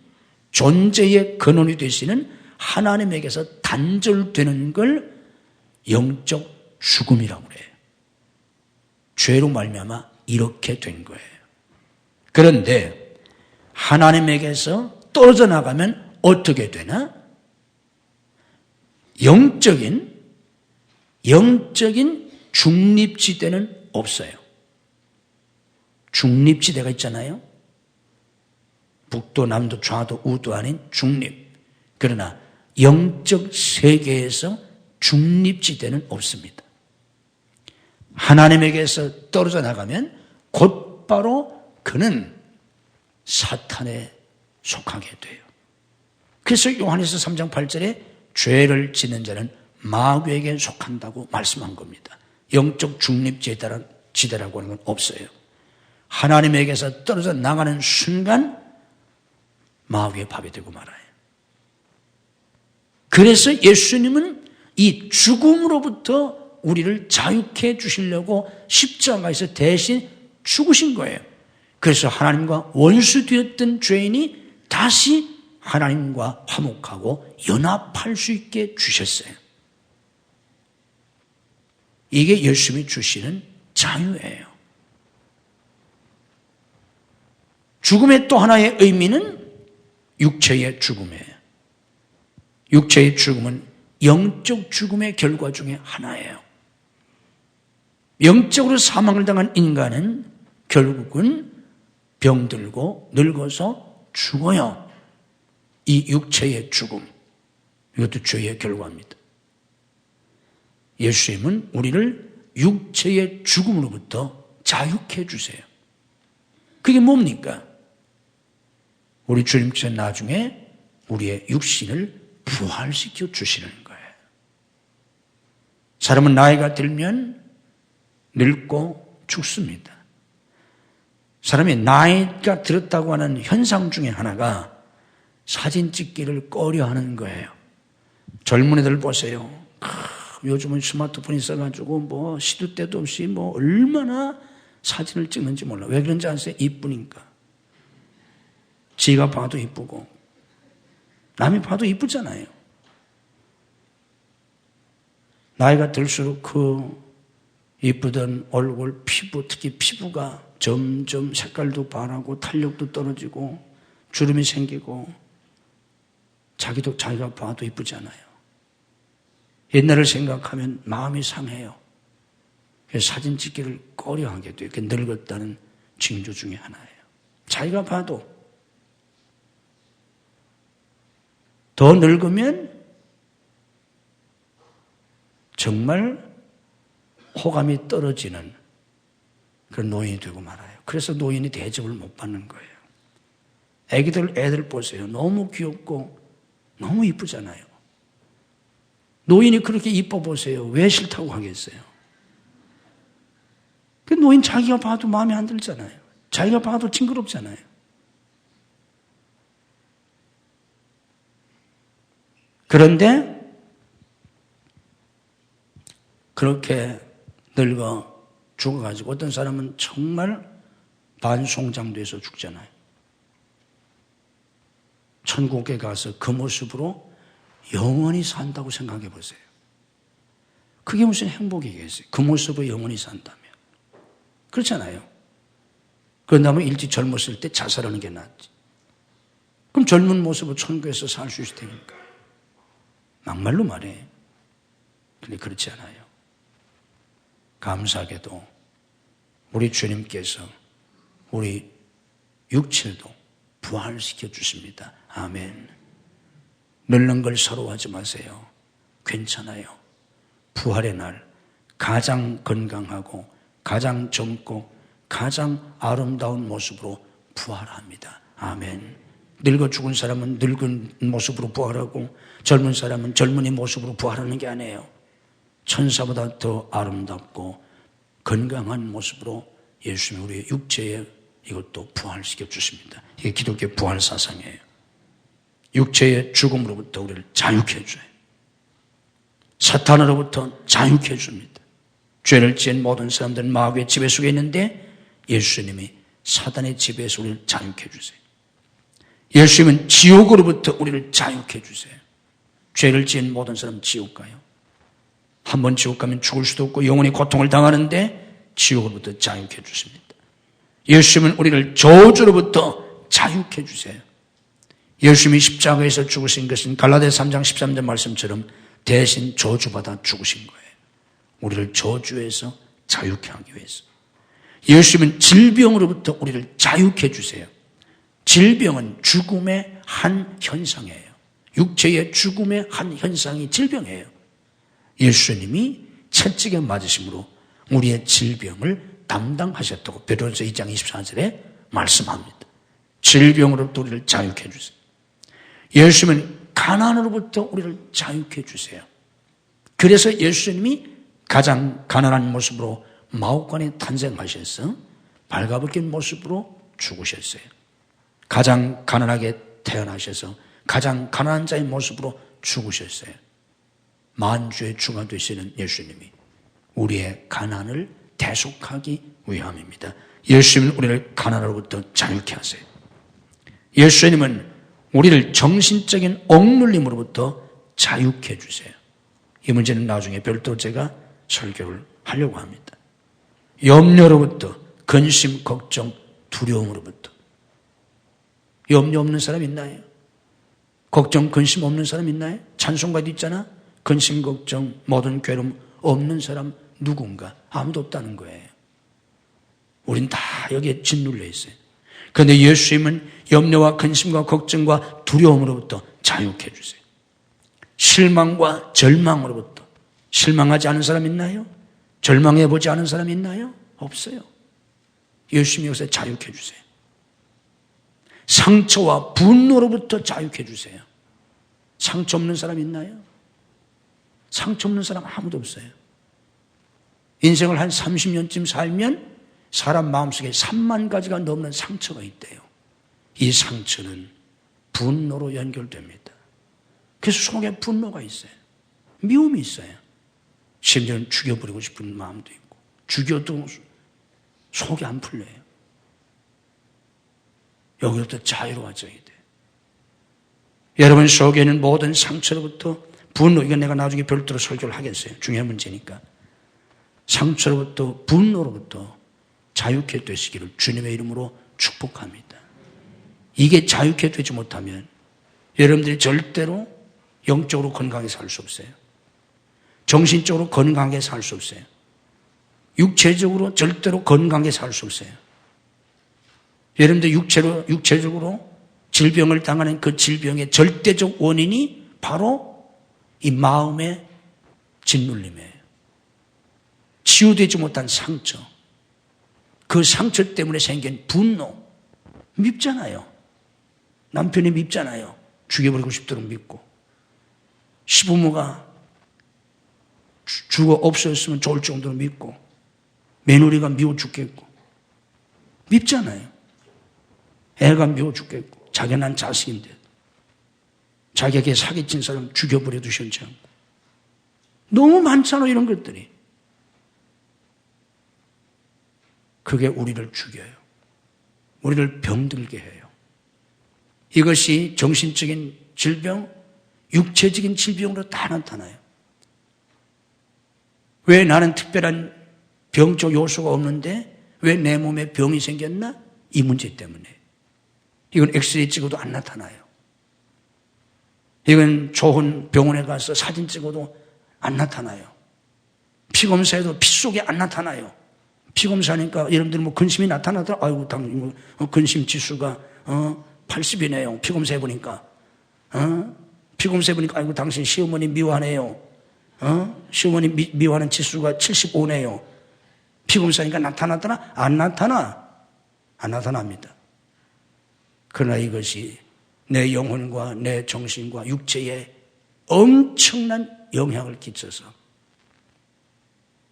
존재의 근원이 되시는 하나님에게서 단절되는 걸 영적 죽음이라고 그래요. 죄로 말미암아 이렇게 된 거예요. 그런데 하나님에게서 떨어져 나가면 어떻게 되나? 영적인 중립지대는 없어요. 중립지대가 있잖아요. 북도 남도 좌도 우도 아닌 중립. 그러나 영적 세계에서 중립지대는 없습니다. 하나님에게서 떨어져 나가면 곧바로 그는 사탄에 속하게 돼요. 그래서 요한에서 3장 8절에 죄를 짓는 자는 마귀에게 속한다고 말씀한 겁니다. 영적 중립지대라고 하는 건 없어요. 하나님에게서 떨어져 나가는 순간 마귀의 밥이 되고 말아요. 그래서 예수님은 이 죽음으로부터 우리를 자유케 해 주시려고 십자가에서 대신 죽으신 거예요. 그래서 하나님과 원수되었던 죄인이 다시 하나님과 화목하고 연합할 수 있게 주셨어요. 이게 예수님이 주시는 자유예요. 죽음의 또 하나의 의미는 육체의 죽음이에요. 육체의 죽음은 영적 죽음의 결과 중에 하나예요. 영적으로 사망을 당한 인간은 결국은 병들고 늙어서 죽어요. 이 육체의 죽음, 이것도 죄의 결과입니다. 예수님은 우리를 육체의 죽음으로부터 자유케 해주세요. 그게 뭡니까? 우리 주님께서 나중에 우리의 육신을 부활시켜 주시는 거예요. 사람은 나이가 들면 늙고 죽습니다. 사람이 나이가 들었다고 하는 현상 중에 하나가 사진 찍기를 꺼려하는 거예요. 젊은 애들 보세요. 요즘은 스마트폰이 있어가지고 뭐 시도 때도 없이 뭐 얼마나 사진을 찍는지 몰라. 왜 그런지 아세요? 이쁘니까. 지가 봐도 이쁘고 남이 봐도 이쁘잖아요. 나이가 들수록 그 이쁘던 얼굴, 피부, 특히 피부가 점점 색깔도 반하고 탄력도 떨어지고 주름이 생기고 자기가 봐도 이쁘잖아요. 옛날을 생각하면 마음이 상해요. 그래서 사진 찍기를 꺼려하게 돼요. 그게 늙었다는 징조 중에 하나예요. 자기가 봐도 더 늙으면 정말 호감이 떨어지는 그런 노인이 되고 말아요. 그래서 노인이 대접을 못 받는 거예요. 애들 보세요. 너무 귀엽고 너무 이쁘잖아요. 노인이 그렇게 이뻐 보세요. 왜 싫다고 하겠어요? 그 노인 자기가 봐도 마음에 안 들잖아요. 자기가 봐도 징그럽잖아요. 그런데 그렇게 늙어 죽어가지고 어떤 사람은 정말 반송장돼서 죽잖아요. 천국에 가서 그 모습으로 영원히 산다고 생각해 보세요. 그게 무슨 행복이겠어요? 그 모습으로 영원히 산다면. 그렇잖아요. 그런다면 일찍 젊었을 때 자살하는 게 낫지. 그럼 젊은 모습으로 천국에서 살 수 있을 테니까. 막말로 말해. 근데 그렇지 않아요. 감사하게도 우리 주님께서 우리 육체도 부활시켜 주십니다. 아멘. 늙는 걸 서러워하지 마세요. 괜찮아요. 부활의 날 가장 건강하고 가장 젊고 가장 아름다운 모습으로 부활합니다. 아멘. 늙어 죽은 사람은 늙은 모습으로 부활하고 젊은 사람은 젊은이 모습으로 부활하는 게 아니에요. 천사보다 더 아름답고 건강한 모습으로 예수님이 우리의 육체에 이것도 부활시켜 주십니다. 이게 기독교의 부활 사상이에요. 육체의 죽음으로부터 우리를 자유케 해줘요. 사탄으로부터 자유케 해줍니다. 죄를 지은 모든 사람들은 마귀의 지배 속에 있는데 예수님이 사단의 지배에서 우리를 자유케 해주세요. 예수님은 지옥으로부터 우리를 자유케 해주세요. 죄를 지은 모든 사람은 지옥 가요. 한 번 지옥 가면 죽을 수도 없고 영원히 고통을 당하는데 지옥으로부터 자유케 해주십니다. 예수님은 우리를 저주로부터 자유케 해주세요. 예수님이 십자가에서 죽으신 것은 갈라디아서 3장 13절 말씀처럼 대신 저주받아 죽으신 거예요. 우리를 저주에서 자유케 하기 위해서. 예수님은 질병으로부터 우리를 자유케 해주세요. 질병은 죽음의 한 현상이에요. 육체의 죽음의 한 현상이 질병이에요. 예수님이 채찍에 맞으심으로 우리의 질병을 담당하셨다고 베드로전서 2장 24절에 말씀합니다. 질병으로부터 우리를 자유케 해주세요. 예수님은 가난으로부터 우리를 자유케 해주세요. 그래서 예수님이 가장 가난한 모습으로 마옥관에 탄생하셔서 발가벗긴 모습으로 죽으셨어요. 가장 가난하게 태어나셔서 가장 가난한 자의 모습으로 죽으셨어요. 만주의 주가 되시는 예수님이 우리의 가난을 대속하기 위함입니다. 예수님은 우리를 가난으로부터 자유케 하세요. 예수님은 우리를 정신적인 억눌림으로부터 자유케 해주세요. 이 문제는 나중에 별도로 제가 설교를 하려고 합니다. 염려로부터, 근심, 걱정, 두려움으로부터. 염려 없는 사람 있나요? 걱정, 근심 없는 사람 있나요? 찬송가도 있잖아. 근심, 걱정, 모든 괴로움 없는 사람 누군가? 아무도 없다는 거예요. 우린 다 여기에 짓눌려 있어요. 그런데 예수님은 염려와 근심과 걱정과 두려움으로부터 자유케 해주세요. 실망과 절망으로부터. 실망하지 않은 사람 있나요? 절망해보지 않은 사람 있나요? 없어요. 예수님이 여기서 자유케 해주세요. 상처와 분노로부터 자유케 해주세요. 상처 없는 사람 있나요? 상처 없는 사람 아무도 없어요. 인생을 한 30년쯤 살면 사람 마음속에 3만 가지가 넘는 상처가 있대요. 이 상처는 분노로 연결됩니다. 그래서 속에 분노가 있어요. 미움이 있어요. 심지어는 죽여버리고 싶은 마음도 있고 죽여도 속이 안 풀려요. 여기부터 자유로워져야 돼. 여러분 속에는 모든 상처로부터 분노, 이건 내가 나중에 별도로 설교를 하겠어요. 중요한 문제니까. 상처로부터 분노로부터 자유케 되시기를 주님의 이름으로 축복합니다. 이게 자유케 되지 못하면 여러분들이 절대로 영적으로 건강하게 살 수 없어요. 정신적으로 건강하게 살 수 없어요. 육체적으로 절대로 건강하게 살 수 없어요. 여러분들 육체적으로 질병을 당하는 그 질병의 절대적 원인이 바로 이 마음의 짓눌림이에요. 치유되지 못한 상처. 그 상처 때문에 생긴 분노. 밉잖아요. 남편이 밉잖아요. 죽여버리고 싶도록 밉고. 시부모가 죽어 없었으면 좋을 정도로 밉고. 며느리가 미워 죽겠고. 밉잖아요. 애가 미워 죽겠고. 자기가 난 자식인데. 자기에게 사기친 사람 죽여버려도 싫지 않고. 너무 많잖아요, 이런 것들이. 그게 우리를 죽여요. 우리를 병들게 해요. 이것이 정신적인 질병, 육체적인 질병으로 다 나타나요. 왜 나는 특별한 병적 요소가 없는데 왜 내 몸에 병이 생겼나? 이 문제 때문에. 이건 엑스레이 찍어도 안 나타나요. 이건 좋은 병원에 가서 사진 찍어도 안 나타나요. 피검사에도 피 속에 안 나타나요. 피검사니까 여러분들 뭐 근심이 나타나더라. 아이고, 당신 근심 지수가 80이네요. 피검사 해보니까. 피검사 해보니까 아이고, 당신 시어머니 미워하네요. 시어머니 미워하는 지수가 75네요. 피검사니까 나타나더라? 안 나타나. 안 나타납니다. 그러나 이것이 내 영혼과 내 정신과 육체에 엄청난 영향을 끼쳐서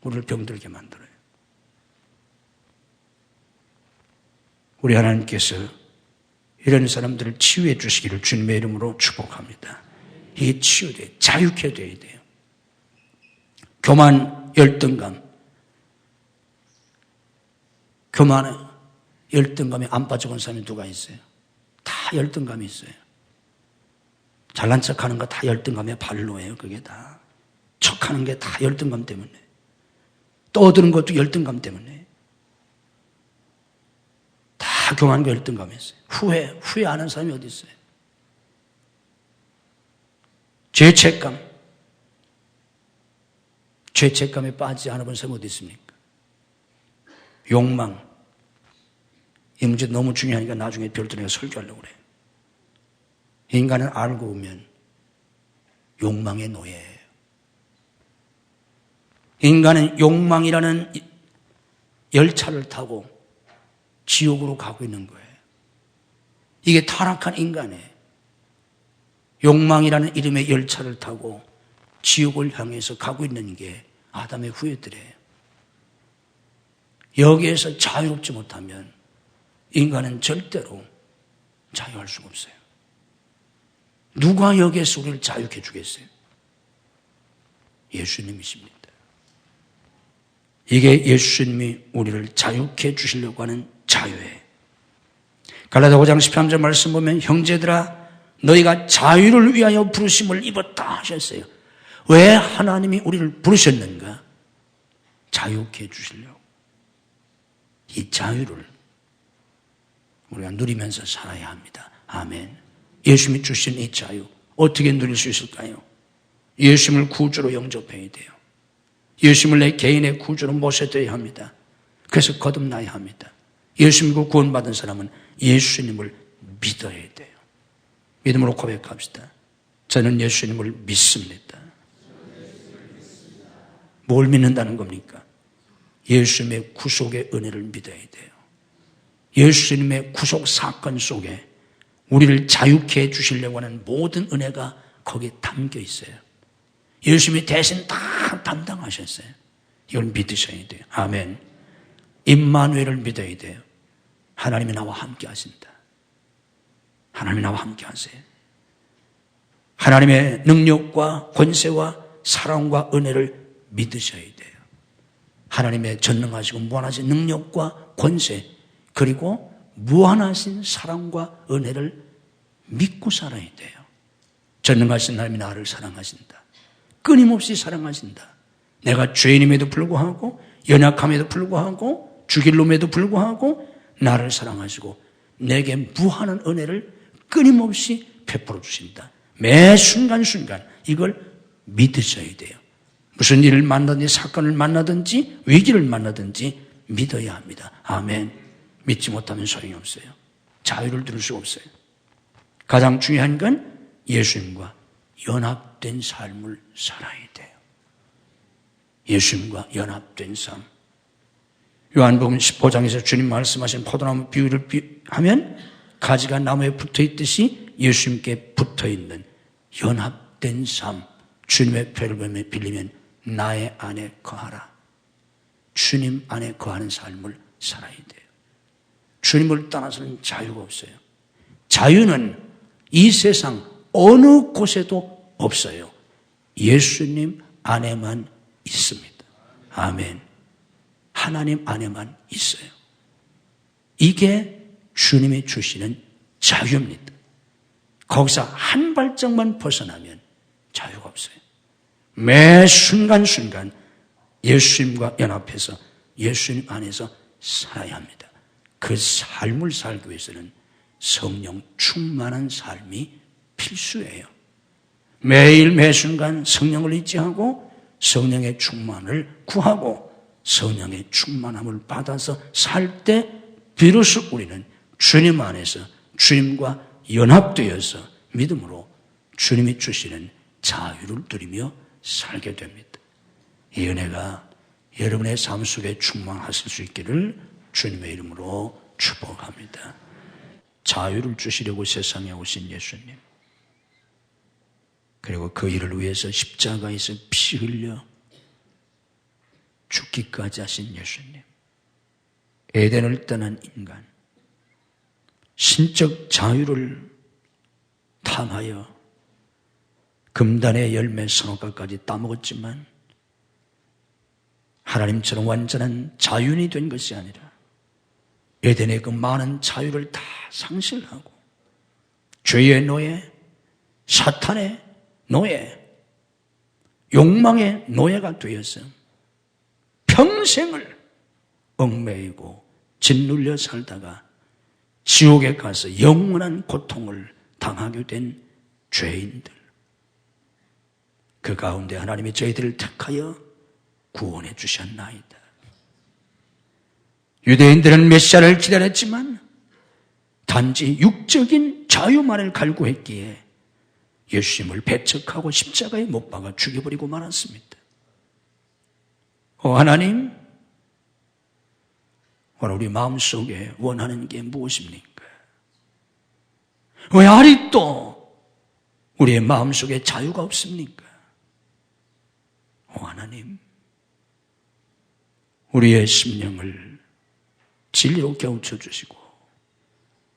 우리를 병들게 만들어요. 우리 하나님께서 이런 사람들을 치유해 주시기를 주님의 이름으로 축복합니다. 이게 치유돼요. 자유케 돼야 돼요. 교만, 열등감. 교만에 열등감에 안 빠져본 사람이 누가 있어요? 다 열등감이 있어요. 잘난 척하는 거 다 열등감의 발로예요. 그게 다. 척하는 게 다 열등감 때문에. 떠드는 것도 열등감 때문에. 다 교만과 열등감이 있어요. 후회 안 하는 사람이 어디 있어요? 죄책감. 죄책감에 빠지지 않아본 사람이 어디 있습니까? 욕망. 이 문제 너무 중요하니까 나중에 별도로 내가 설교하려고 그래요. 인간은 알고 보면 욕망의 노예예요. 인간은 욕망이라는 열차를 타고 지옥으로 가고 있는 거예요. 이게 타락한 인간이에요. 욕망이라는 이름의 열차를 타고 지옥을 향해서 가고 있는 게 아담의 후예들이에요. 여기에서 자유롭지 못하면 인간은 절대로 자유할 수가 없어요. 누가 여기에서 우리를 자유케 주겠어요? 예수님이십니다. 이게 예수님이 우리를 자유케 주시려고 하는 자유예요. 갈라디아 5장 13절 말씀 보면 형제들아 너희가 자유를 위하여 부르심을 입었다 하셨어요. 왜 하나님이 우리를 부르셨는가? 자유케 주시려고. 이 자유를 우리가 누리면서 살아야 합니다. 아멘. 예수님이 주신 이 자유 어떻게 누릴 수 있을까요? 예수님을 구주로 영접해야 돼요. 예수님을 내 개인의 구주로 모셔둬야 합니다. 그래서 거듭나야 합니다. 예수님을 구원받은 사람은 예수님을 믿어야 돼요. 믿음으로 고백합시다. 저는 예수님을 믿습니다. 뭘 믿는다는 겁니까? 예수님의 구속의 은혜를 믿어야 돼요. 예수님의 구속 사건 속에 우리를 자유케 해주시려고 하는 모든 은혜가 거기에 담겨 있어요. 예수님이 대신 다 담당하셨어요. 이걸 믿으셔야 돼요. 아멘. 임마누엘을 믿어야 돼요. 하나님이 나와 함께 하신다. 하나님이 나와 함께 하세요. 하나님의 능력과 권세와 사랑과 은혜를 믿으셔야 돼요. 하나님의 전능하시고 무한하신 능력과 권세 그리고 무한하신 사랑과 은혜를 믿고 살아야 돼요. 전능하신 하나님이 나를 사랑하신다. 끊임없이 사랑하신다. 내가 죄인임에도 불구하고 연약함에도 불구하고 죽일 놈에도 불구하고 나를 사랑하시고 내게 무한한 은혜를 끊임없이 베풀어 주신다. 매 순간순간 이걸 믿으셔야 돼요. 무슨 일을 만나든지 사건을 만나든지 위기를 만나든지 믿어야 합니다. 아멘. 믿지 못하면 소용이 없어요. 자유를 누릴 수가 없어요. 가장 중요한 건 예수님과 연합된 삶을 살아야 돼요. 예수님과 연합된 삶. 요한복음 15장에서 주님 말씀하신 포도나무 비유를 하면 가지가 나무에 붙어있듯이 예수님께 붙어있는 연합된 삶. 주님의 표를 빌리면 나의 안에 거하라. 주님 안에 거하는 삶을 살아야 돼요. 주님을 떠나서는 자유가 없어요. 자유는 이 세상 어느 곳에도 없어요. 예수님 안에만 있습니다. 아멘. 하나님 안에만 있어요. 이게 주님이 주시는 자유입니다. 거기서 한 발짝만 벗어나면 자유가 없어요. 매 순간순간 예수님과 연합해서 예수님 안에서 살아야 합니다. 그 삶을 살기 위해서는 성령 충만한 삶이 필수예요. 매일 매순간 성령을 의지하고 성령의 충만을 구하고 성령의 충만함을 받아서 살 때 비로소 우리는 주님 안에서 주님과 연합되어서 믿음으로 주님이 주시는 자유를 누리며 살게 됩니다. 이 은혜가 여러분의 삶 속에 충만하실 수 있기를 주님의 이름으로 축복합니다. 자유를 주시려고 세상에 오신 예수님, 그리고 그 일을 위해서 십자가에서 피 흘려 죽기까지 하신 예수님, 에덴을 떠난 인간, 신적 자유를 탐하여 금단의 열매 선악과까지 따먹었지만 하나님처럼 완전한 자유인이 된 것이 아니라 에덴의 그 많은 자유를 다 상실하고 죄의 노예, 사탄의 노예, 욕망의 노예가 되어서 평생을 얽매이고 짓눌려 살다가 지옥에 가서 영원한 고통을 당하게 된 죄인들, 그 가운데 하나님이 저희들을 택하여 구원해 주셨나이다. 유대인들은 메시아를 기다렸지만 단지 육적인 자유만을 갈구했기에 예수님을 배척하고 십자가에 못 박아 죽여버리고 말았습니다. 하나님, 오늘 우리 마음속에 원하는 게 무엇입니까? 왜 아직도 우리의 마음속에 자유가 없습니까? 하나님, 우리의 심령을 진리로 깨우쳐 주시고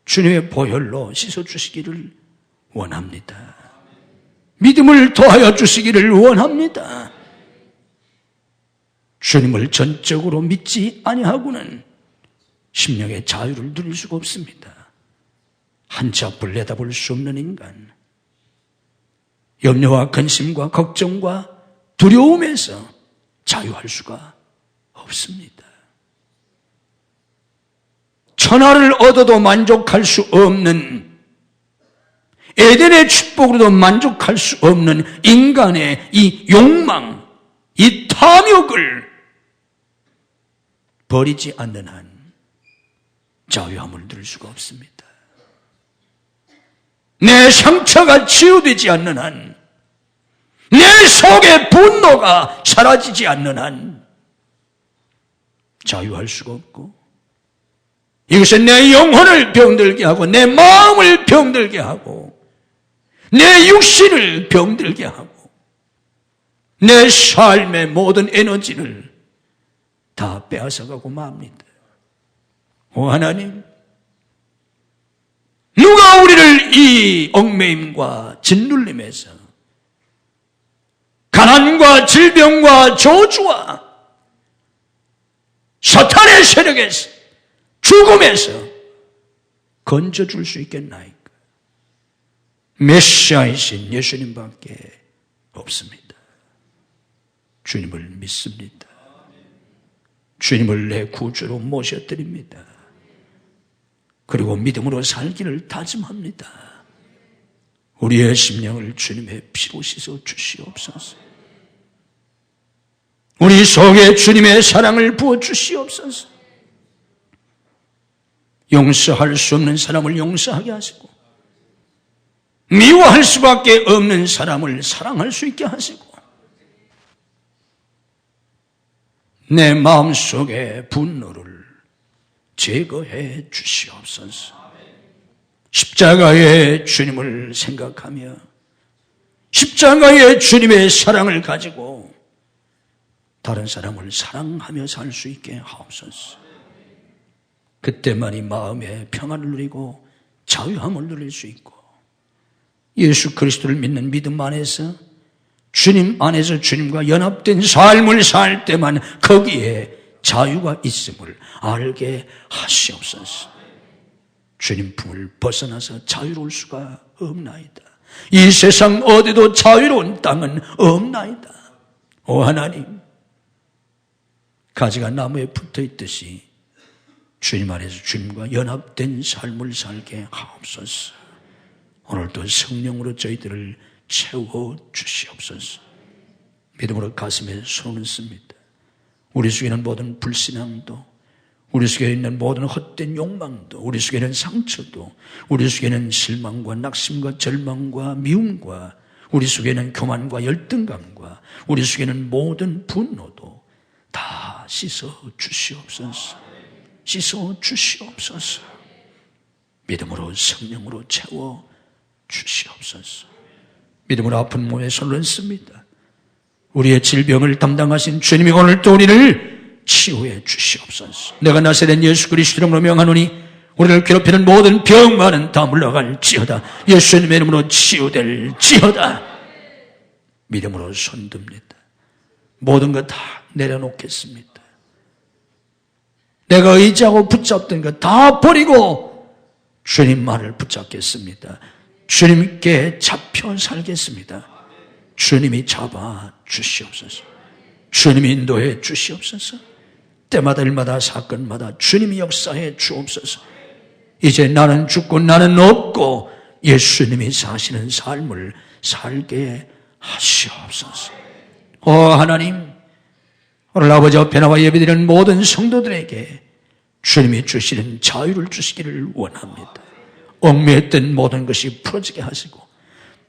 주님의 보혈로 씻어 주시기를 원합니다. 믿음을 더하여 주시기를 원합니다. 주님을 전적으로 믿지 아니하고는 심령의 자유를 누릴 수가 없습니다. 한치 앞을 내다볼 수 없는 인간, 염려와 근심과 걱정과 두려움에서 자유할 수가 없습니다. 천하를 얻어도 만족할 수 없는, 에덴의 축복으로도 만족할 수 없는 인간의 이 욕망, 이 탐욕을 버리지 않는 한 자유함을 누릴 수가 없습니다. 내 상처가 치유되지 않는 한, 내 속의 분노가 사라지지 않는 한 자유할 수가 없고, 이것은 내 영혼을 병들게 하고 내 마음을 병들게 하고 내 육신을 병들게 하고 내 삶의 모든 에너지를 다 빼앗아가고 맙니다. 하나님, 누가 우리를 이 얽매임과 짓눌림에서, 가난과 질병과 저주와 사탄의 세력에서, 죽음에서 건져줄 수 있겠나이까? 메시아이신 예수님밖에 없습니다. 주님을 믿습니다. 주님을 내 구주로 모셔드립니다. 그리고 믿음으로 살기를 다짐합니다. 우리의 심령을 주님의 피로 씻어 주시옵소서. 우리 속에 주님의 사랑을 부어 주시옵소서. 용서할 수 없는 사람을 용서하게 하시고 미워할 수밖에 없는 사람을 사랑할 수 있게 하시고 내 마음속의 분노를 제거해 주시옵소서. 십자가의 주님을 생각하며 십자가의 주님의 사랑을 가지고 다른 사람을 사랑하며 살 수 있게 하옵소서. 그때만이 마음의 평안을 누리고 자유함을 누릴 수 있고 예수 그리스도를 믿는 믿음 안에서 주님 안에서 주님과 연합된 삶을 살 때만 거기에 자유가 있음을 알게 하시옵소서. 주님 품을 벗어나서 자유로울 수가 없나이다. 이 세상 어디도 자유로운 땅은 없나이다. 오 하나님, 가지가 나무에 붙어있듯이 주님 안에서 주님과 연합된 삶을 살게 하옵소서. 오늘도 성령으로 저희들을 채워 주시옵소서. 믿음으로 가슴에 손을 씁니다. 우리 속에 있는 모든 불신앙도, 우리 속에 있는 모든 헛된 욕망도, 우리 속에 있는 상처도, 우리 속에 있는 실망과 낙심과 절망과 미움과, 우리 속에 있는 교만과 열등감과, 우리 속에 있는 모든 분노도 다 씻어 주시옵소서. 씻어 주시옵소서. 믿음으로 성령으로 채워 주시옵소서. 믿음으로 아픈 몸에 손을 씁니다. 우리의 질병을 담당하신 주님이 오늘도 우리를 치유해 주시옵소서. 내가 나사렛 예수 그리스도 이름으로 명하노니 우리를 괴롭히는 모든 병만은 다 물러갈지어다. 예수님의 이름으로 치유될지어다. 믿음으로 손듭니다. 모든 것 다 내려놓겠습니다. 내가 의지하고 붙잡던 것 다 버리고 주님만을 붙잡겠습니다. 주님께 잡혀 살겠습니다. 주님이 잡아 주시옵소서. 주님이 인도해 주시옵소서. 때마다 일마다 사건마다 주님이 역사해 주옵소서. 이제 나는 죽고 나는 없고 예수님이 사시는 삶을 살게 하시옵소서. 오 하나님, 오늘 아버지 앞에 나와 예배드리는 모든 성도들에게 주님이 주시는 자유를 주시기를 원합니다. 얽매였던 모든 것이 풀어지게 하시고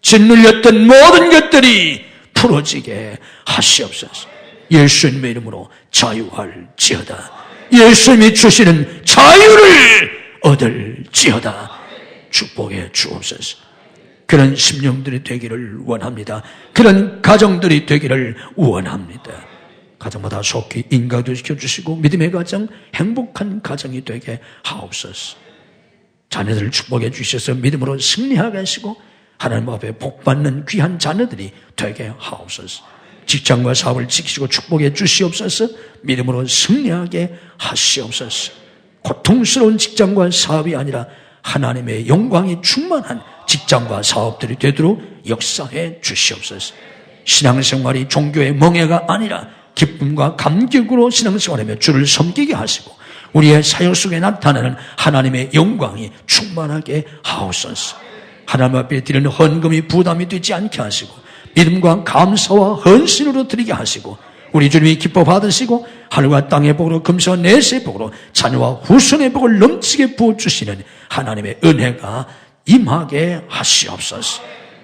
짓눌렸던 모든 것들이 풀어지게 하시옵소서. 예수님의 이름으로 자유할지어다. 예수님이 주시는 자유를 얻을지어다. 축복해 주옵소서. 그런 심령들이 되기를 원합니다. 그런 가정들이 되기를 원합니다. 가정마다 속히 인가도 시켜주시고 믿음의 가정, 행복한 가정이 되게 하옵소서. 자녀들을 축복해 주셔서 믿음으로 승리하게 하시고 하나님 앞에 복받는 귀한 자녀들이 되게 하옵소서. 직장과 사업을 지키시고 축복해 주시옵소서. 믿음으로 승리하게 하시옵소서. 고통스러운 직장과 사업이 아니라 하나님의 영광이 충만한 직장과 사업들이 되도록 역사해 주시옵소서. 신앙생활이 종교의 멍해가 아니라 기쁨과 감격으로 신앙생활하며 주를 섬기게 하시고 우리의 사역 속에 나타나는 하나님의 영광이 충만하게 하옵소서. 하나님 앞에 드리는 헌금이 부담이 되지 않게 하시고 믿음과 감사와 헌신으로 드리게 하시고 우리 주님이 기뻐 받으시고 하늘과 땅의 복으로 금수와 내세의 복으로 자녀와 후손의 복을 넘치게 부어주시는 하나님의 은혜가 임하게 하시옵소서.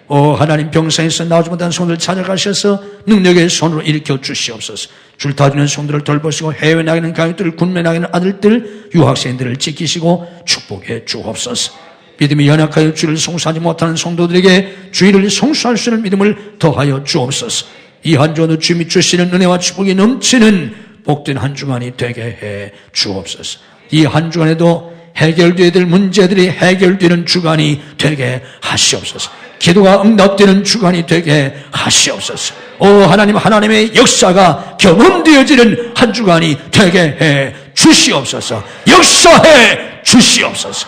오 하나님, 병상에서 나오지 못한 손을 찾아가셔서 능력의 손으로 일으켜 주시옵소서. 줄타주는 손들을 돌보시고 해외 나가는 가족들, 군매 나가는 아들들, 유학생들을 지키시고 축복해 주옵소서. 믿음이 연약하여 주를 송수하지 못하는 성도들에게 주의를 송수할 수 있는 믿음을 더하여 주옵소서. 이 한 주도 주님이 주시는 은혜와 축복이 넘치는 복된 한 주간이 되게 해 주옵소서. 이 한 주간에도 해결되어야 될 문제들이 해결되는 주간이 되게 하시옵소서. 기도가 응답되는 주간이 되게 하시옵소서. 오 하나님, 하나님의 역사가 경험되어지는 한 주간이 되게 해 주시옵소서. 역사해 주시옵소서.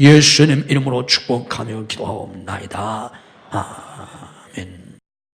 예수님 이름으로 축복하며 기도하옵나이다. 아멘.